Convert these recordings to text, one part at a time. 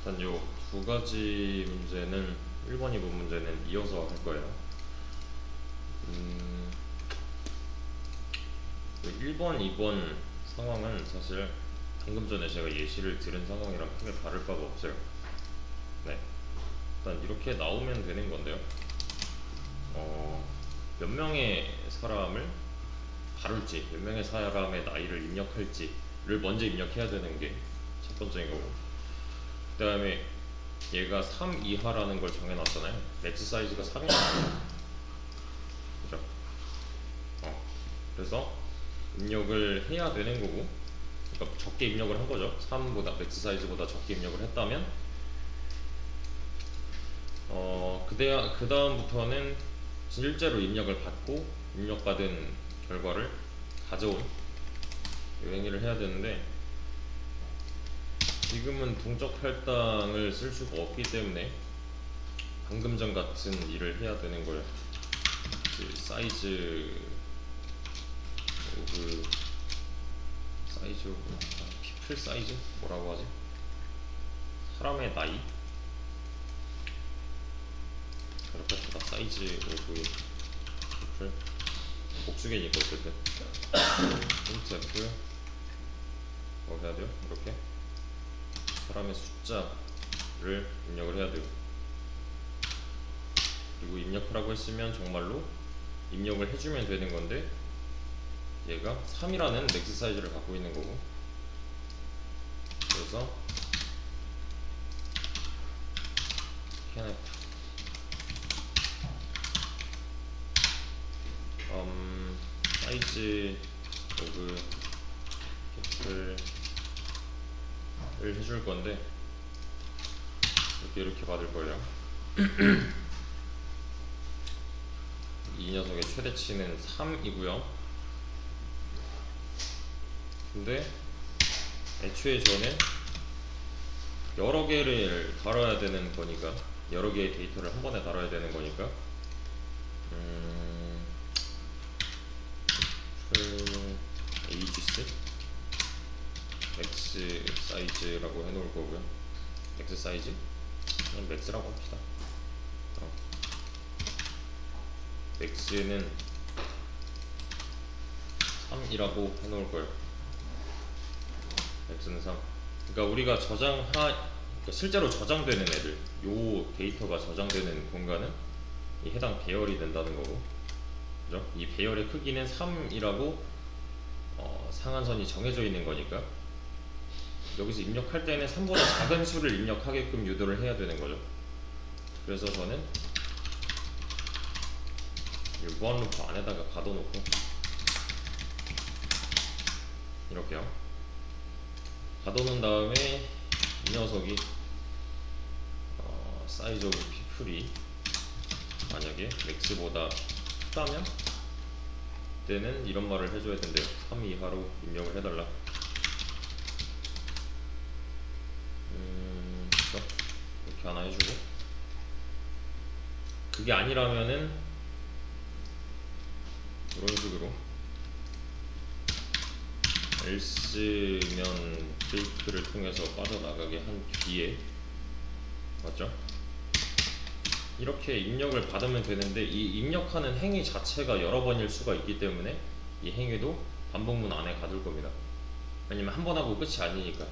일단 요 두 가지 문제는 1번, 2번 문제는 이어서 할 거예요. 음, 1번, 2번 상황은 사실 방금 전에 제가 예시를 들은 상황이랑 크게 다를 바가 없어요. 네, 일단 이렇게 나오면 되는 건데요. 몇 명의 사람을 다룰지, 몇 명의 사람의 나이를 입력할지를 먼저 입력해야 되는 게 첫 번째인 거고, 그 다음에 얘가 3 이하라는 걸 정해놨잖아요. 맥스 사이즈가 3이잖아요. 그죠? 그래서 입력을 해야 되는 거고, 그러니까 적게 입력을 한 거죠. 3보다 맥스 사이즈보다 적게 입력을 했다면 그 다음부터는 실제로 입력을 받고 입력받은 결과를 가져온 이 행위를 해야 되는데, 지금은 동적 할당을 쓸 수가 없기 때문에 방금 전 같은 일을 해야 되는 거예요. 사이즈 오브 피플 사이즈 뭐라고 하지? 사람의 나이, 그렇게 하다 사이즈 오브 피플, 복수개니까 어쨌든 힌트 F 뭐 해야 돼요? 이렇게 사람의 숫자를 입력을 해야 돼요. 그리고 입력하라고 했으면 정말로 입력을 해주면 되는 건데, 얘가 3이라는 맥스 사이즈를 갖고 있는 거고, 그래서 scanf 사이즈 오브 피플을 해줄 건데, 이렇게 받을 거예요. 이 녀석의 최대치는 3이고요. 근데 애초에 저는 여러 개를 다뤄야 되는 거니까, 여러 개의 데이터를 한 번에 다뤄야 되는 거니까, ages 맥스 사이즈라고 해놓을 거고요. 맥스 사이즈? 그냥 맥스라고 합시다. 맥스는 3이라고 해놓을 거예요. 맥스는 3. 그러니까 우리가 그러니까 실제로 저장되는 애들, 요 데이터가 저장되는 공간은 이 해당 배열이 된다는 거고, 그죠? 이 배열의 크기는 3이라고 상한선이 정해져 있는 거니까, 여기서 입력할 때는 3보다 작은 수를 입력하게끔 유도를 해야 되는 거죠. 그래서 저는 이 무한 루프 안에다가 가둬놓고 이렇게요. 가둬놓은 다음에 이 녀석이 사이즈 오브 피플이 만약에 맥스보다 크다면 그때는 이런 말을 해줘야 된대요. 3 이하로 입력을 해달라. 이렇게 하나 해주고, 그게 아니라면은 이런 식으로 else면 브레이크를 통해서 빠져나가게 한 뒤에, 맞죠? 이렇게 입력을 받으면 되는데, 이 입력하는 행위 자체가 여러 번일 수가 있기 때문에 이 행위도 반복문 안에 가둘 겁니다. 왜냐면 한 번 하고 끝이 아니니까.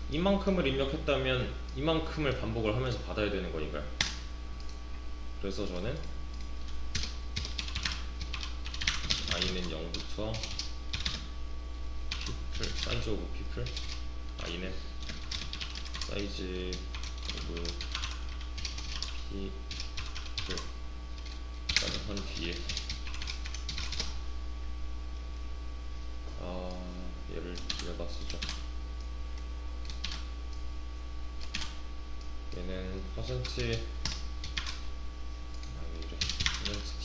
이만큼을 입력했다면 이만큼을 반복을 하면서 받아야 되는 거니까요. 그래서 저는 i는 0부터 people, 사이즈 오브 people, i는 사이즈 오브 people 까지 한 뒤에 얘를 여기다 쓰죠. 얘는 퍼센트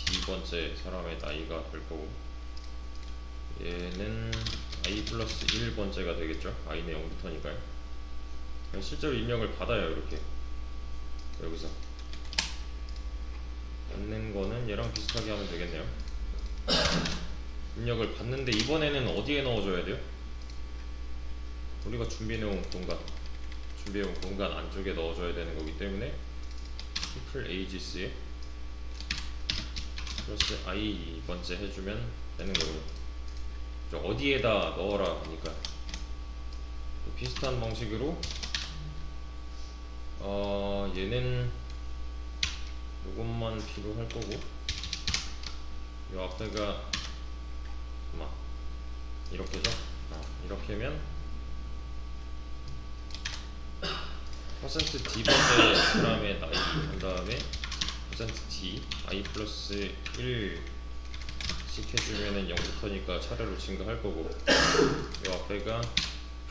D번째 사람의 나이가 될 거고, 얘는 i 플러스 1번째가 되겠죠. i는 0부터니까요. 실제로 입력을 받아요. 이렇게 여기서 받는 거는 얘랑 비슷하게 하면 되겠네요. 입력을 받는데 이번에는 어디에 넣어줘야 돼요? 우리가 준비해놓은 공간, 준비해온 공간 안쪽에 넣어줘야 되는 거기 때문에 people ages에 플러스 i 번째 해주면 되는 거고요. 어디에다 넣어라 하니까 비슷한 방식으로 얘는 요것만 필요할 거고 요 앞에가 아마 이렇게죠. 이렇게면 %d 번째 사람의 나이 한 다음에 %d i 플러스 1씩 해주면은 0부터니까 차례로 증가할 거고 요 앞에가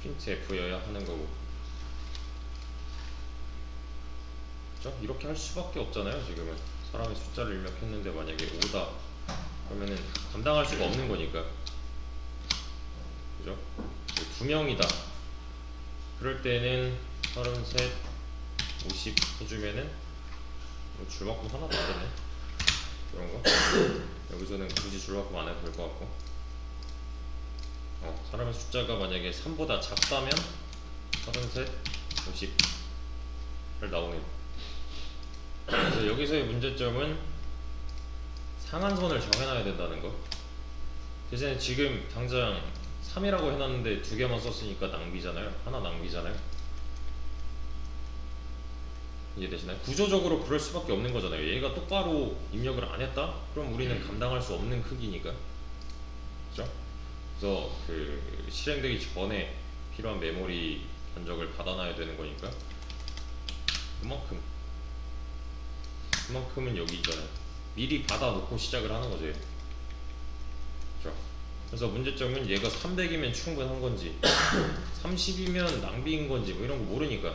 printf여야 하는 거고, 그렇죠? 이렇게 할 수밖에 없잖아요. 지금은 사람의 숫자를 입력했는데 만약에 5다 그러면은 감당할 수가 없는 거니까, 그죠? 2명이다 그럴 때는 33, 50 해주면은 줄바꿈 하나도 안 되네. 이런 거 여기서는 굳이 줄바꿈 안 해도 될 것 같고, 사람의 숫자가 만약에 3보다 작다면 33, 50을 나오네요. 그래서 여기서의 문제점은 상한선을 정해놔야 된다는 거. 대신에 지금 당장 3이라고 해놨는데 2개만 썼으니까 낭비잖아요. 하나 낭비잖아요. 이해되시나요? 구조적으로 그럴 수밖에 없는 거잖아요. 얘가 똑바로 입력을 안 했다? 그럼 우리는 감당할 수 없는 크기니까, 그죠? 그래서 그 실행되기 전에 필요한 메모리 견적을 받아놔야 되는 거니까 그만큼은 여기 있잖아요. 미리 받아놓고 시작을 하는 거죠. 그죠? 그래서 문제점은 얘가 300이면 충분한 건지 30이면 낭비인 건지 뭐 이런 거 모르니까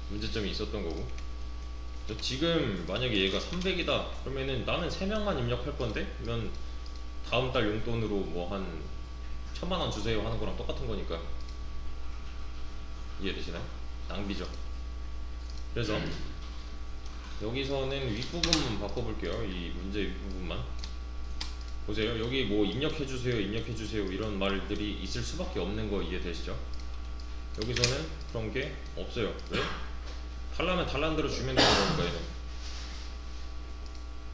문제점이 있었던 거고, 지금 만약에 얘가 300이다 그러면은 나는 3명만 입력할 건데 이건 다음 달 용돈으로 뭐 한 1000만원 주세요 하는 거랑 똑같은 거니까, 이해되시나요? 낭비죠. 그래서 여기서는 윗부분만 바꿔볼게요. 이 문제 윗부분만 보세요. 여기 뭐 입력해주세요 입력해주세요 이런 말들이 있을 수밖에 없는 거 이해되시죠? 여기서는 그런 게 없어요. 왜? 달라면 달란 대로 주면 되는 거니까.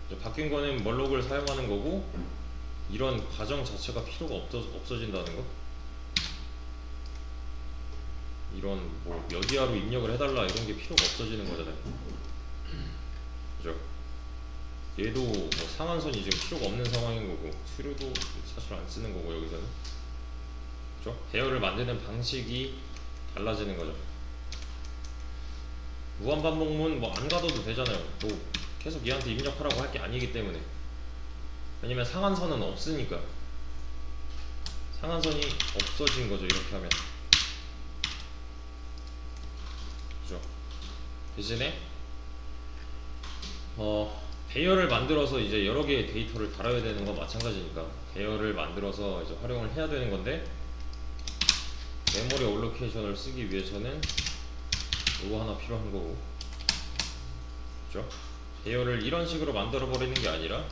얘는 바뀐 거는 멀록을 사용하는 거고 이런 과정 자체가 필요가 없어진다는 거. 이런 뭐 몇 이하로 입력을 해달라 이런 게 필요가 없어지는 거잖아요. 그죠? 얘도 뭐 상한선이 지금 필요가 없는 상황인 거고 수료도 사실 안 쓰는 거고 여기서는, 그죠? 배열을 만드는 방식이 달라지는 거죠. 무한반복문 뭐 안 가둬도 되잖아요. 뭐 계속 얘한테 입력하라고 할 게 아니기 때문에. 왜냐면 상한선은 없으니까. 상한선이 없어진 거죠 이렇게 하면, 그죠? 대신에 배열을 만들어서 이제 여러 개의 데이터를 달아야 되는 건 마찬가지니까 배열을 만들어서 이제 활용을 해야 되는 건데, 메모리 올로케이션을 쓰기 위해서는 이거 하나 필요한 거고, 그죠? 배열을 이런 식으로 만들어 버리는 게 아니라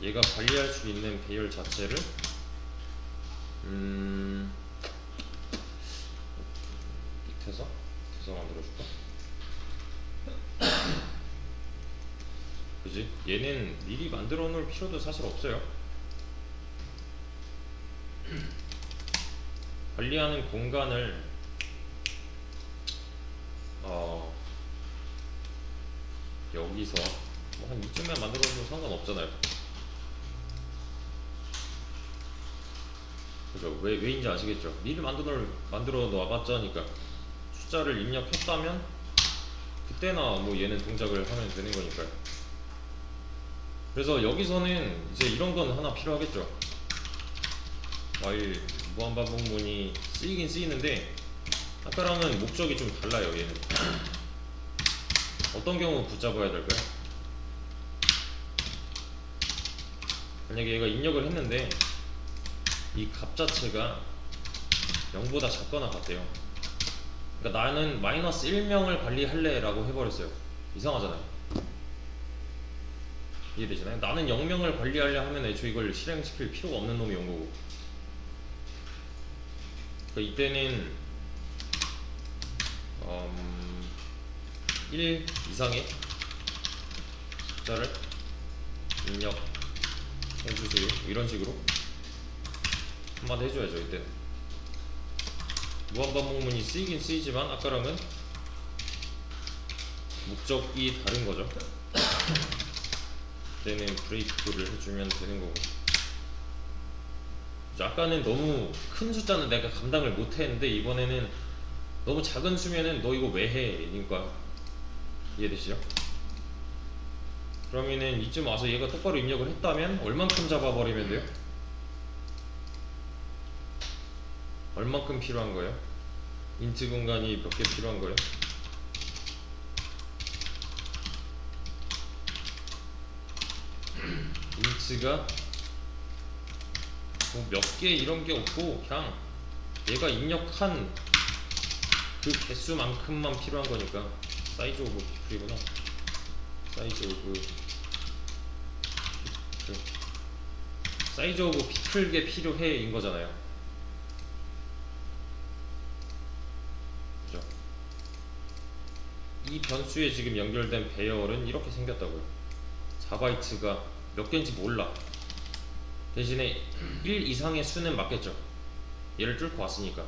얘가 관리할 수 있는 배열 자체를 밑에서 만들어줄까? 그지? 얘는 미리 만들어 놓을 필요도 사실 없어요. 관리하는 공간을 여기서 뭐 한 이쯤에 만들어도 상관없잖아요. 그죠? 왜인지 아시겠죠? 미리 만들어 놔봤자니까 숫자를 입력했다면 그때나 뭐 얘는 동작을 하면 되는 거니까요. 그래서 여기서는 이제 이런 건 하나 필요하겠죠. while 무한반복문이 쓰이긴 쓰이는데 아까랑은 목적이 좀 달라요. 얘는 어떤 경우 붙잡아야 될까요? 만약에 얘가 입력을 했는데 이 값 자체가 0보다 작거나 같대요. 그러니까 나는 마이너스 1명을 관리할래 라고 해버렸어요. 이상하잖아요. 이해되시나요? 나는 0명을 관리하려 하면 애초에 이걸 실행시킬 필요가 없는 놈이 온 거고, 그러니까 이때는 1 이상의 숫자를 입력해주세요. 이런 식으로 한마디 해줘야죠. 이때 무한반복문이 쓰이긴 쓰이지만 아까랑은 목적이 다른 거죠. 이때는 브레이크를 해주면 되는 거고. 아까는 너무 큰 숫자는 내가 감당을 못했는데 이번에는 너무 작은 수면은 너 이거 왜 해? 니까 이해되시죠? 그러면은 이쯤 와서 얘가 똑바로 입력을 했다면 얼만큼 잡아버리면 돼요? 얼만큼 필요한 거예요? 인트 공간이 몇 개 필요한 거예요? 인트가 뭐 몇 개 이런 게 없고 그냥 얘가 입력한 그 개수만큼만 필요한 거니까 사이즈 오브 피플이구나. 사이즈 오브 피플. 사이즈 오브 피플게 필요해 인 거잖아요. 그죠? 이 변수에 지금 연결된 배열은 이렇게 생겼다고요. 4바이트가 몇 개인지 몰라. 대신에 1 이상의 수는 맞겠죠. 얘를 뚫고 왔으니까.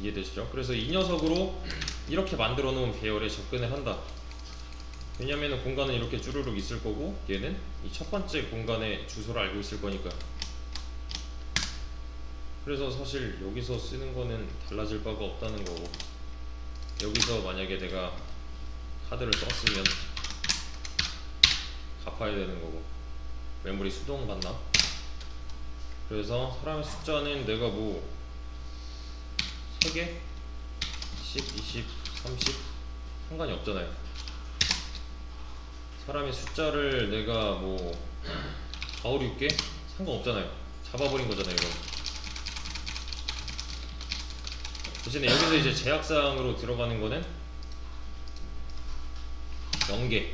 이해되시죠? 그래서 이 녀석으로 이렇게 만들어 놓은 배열에 접근을 한다. 왜냐면은 공간은 이렇게 쭈루룩 있을 거고 얘는 이 첫 번째 공간의 주소를 알고 있을 거니까. 그래서 사실 여기서 쓰는 거는 달라질 바가 없다는 거고, 여기서 만약에 내가 카드를 썼으면 갚아야 되는 거고, 메모리 수동 받나? 그래서 사람의 숫자는 내가 뭐 3개? 10, 20, 30? 상관이 없잖아요. 사람의 숫자를 내가 뭐 4, 5, 6개? 상관없잖아요. 잡아버린 거잖아요 이건. 대신에 여기서 이제 제약사항으로 들어가는 거는 0개,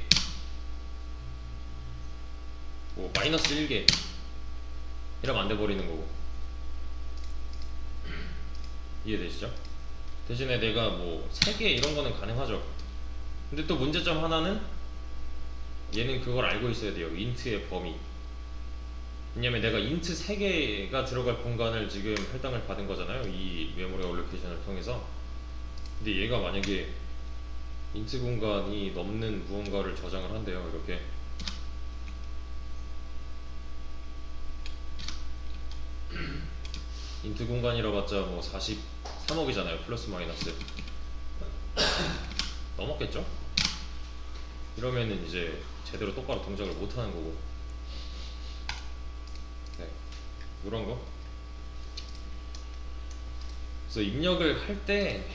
뭐 마이너스 1개 이러면 안 돼 버리는 거고. 이해되시죠? 대신에 내가 뭐 3개 이런 거는 가능하죠. 근데 또 문제점 하나는 얘는 그걸 알고 있어야 돼요. 인트의 범위. 왜냐면 내가 인트 3개가 들어갈 공간을 지금 할당을 받은 거잖아요. 이 메모리 얼로케이션을 통해서. 근데 얘가 만약에 인트 공간이 넘는 무언가를 저장을 한대요. 이렇게. 인트 공간이라 봤자 뭐 43억이잖아요. 플러스 마이너스. 넘었겠죠? 이러면은 이제 제대로 똑바로 동작을 못 하는 거고. 네. 이런 거. 그래서 입력을 할 때,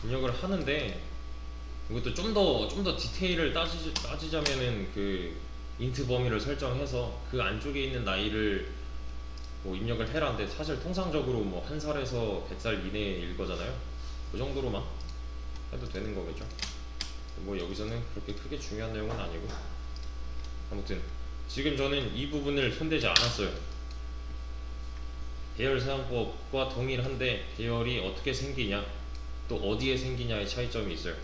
입력을 하는데, 이것도 좀 더 디테일을 따지자면은 그 인트 범위를 설정해서 그 안쪽에 있는 나이를 뭐 입력을 해라는데, 사실 통상적으로 뭐 1살에서 100살 이내일 거잖아요. 그 정도로만 해도 되는 거겠죠. 뭐 여기서는 그렇게 크게 중요한 내용은 아니고, 아무튼 지금 저는 이 부분을 손대지 않았어요. 배열 사용법과 동일한데 배열이 어떻게 생기냐, 또 어디에 생기냐의 차이점이 있어요.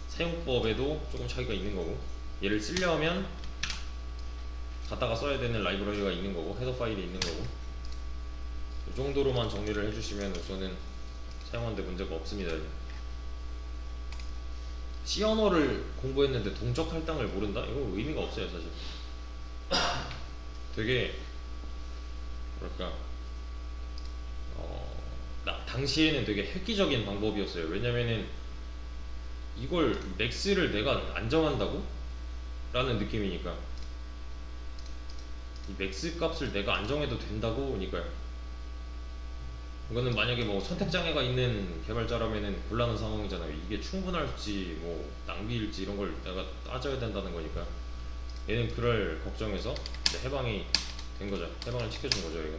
사용법에도 조금 차이가 있는 거고, 얘를 쓰려면 갖다가 써야 되는 라이브러리가 있는 거고, 헤더 파일이 있는 거고. 이 정도로만 정리를 해주시면 우선은 사용하는데 문제가 없습니다. C 언어를 공부했는데 동적 할당을 모른다? 이거 의미가 없어요 사실. 되게 뭐랄까, 당시에는 되게 획기적인 방법이었어요. 왜냐면은 이걸 맥스를 내가 안 정한다고? 라는 느낌이니까. 이 맥스 값을 내가 안 정해도 된다고 니까요. 이거는 만약에 뭐 선택장애가 있는 개발자라면은 곤란한 상황이잖아요. 이게 충분할지 뭐 낭비일지 이런 걸 내가 따져야 된다는 거니까. 얘는 그럴 걱정에서 해방이 된 거죠. 해방을 시켜준 거죠 얘가.